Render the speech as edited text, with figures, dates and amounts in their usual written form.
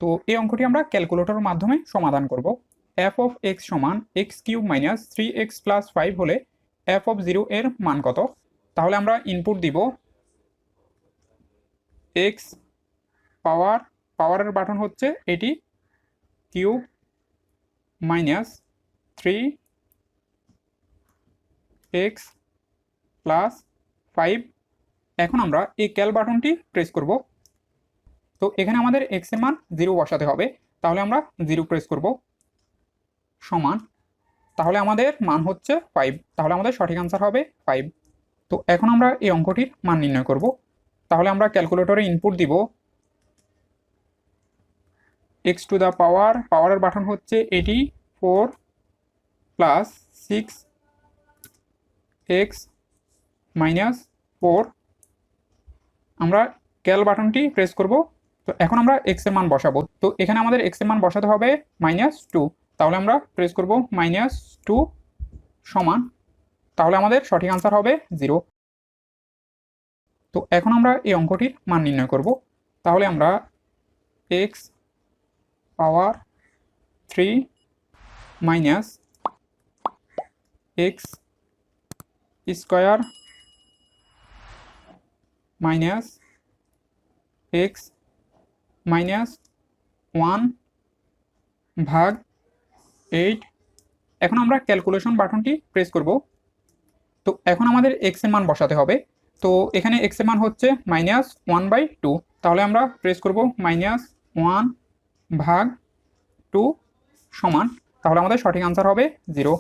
তো এই অঙ্কটি আমরা ক্যালকুলেটরের মাধ্যমে সমাধান করব। এফ অফ এক্স সমান x cube minus 3x plus 5 হলে এফ অফ 0 এর মান কত? তাহলে আমরা ইনপুট দিব এক্স পাওয়ারের বাটন হচ্ছে এটি, কিউব মাইনাস 3x প্লাস 5। এখন আমরা এই ক্যাল বাটনটি প্রেস করব। তো এখানে আমাদের এক্স এর মান 0 বসাতে হবে, তাহলে আমরা 0 প্রেস করব, সমান, তাহলে আমাদের মান হচ্ছে 5, তাহলে আমাদের সঠিক আনসার হবে 5। তো এখন আমরা এই অঙ্কটির মান নির্ণয় করব। তাহলে আমরা ক্যালকুলেটরে ইনপুট দিব এক্স টু দ্য পাওয়ারের বাটন হচ্ছে এটি, 4 প্লাস 6x মাইনাস 4। আমরা ক্যাল বাটনটি প্রেস করব। তো এখন আমরা এক্স এর মান বসাবো। তো এখানে আমাদের এক্স এর মান বসাতে হবে -2, তাহলে আমরা প্রেস করব -2 সমান, তাহলে আমাদের সঠিক আনসার হবে 0। তো এখন আমরা এই অঙ্কটির মান নির্ণয় করব। তাহলে আমরা x পাওয়ার 3 minus x square minus x minus 1 ভাগ 8। এখন আমরা ক্যালকুলেশন বাটনটি প্রেস করব। তো এখন আমাদের x এর মান বসাতে হবে। তো এখানে x এর মান হচ্ছে -1/2, তাহলে আমরা প্রেস করব -1 ভাগ 2 সমান, তাহলে আমাদের সঠিক আনসার হবে 0।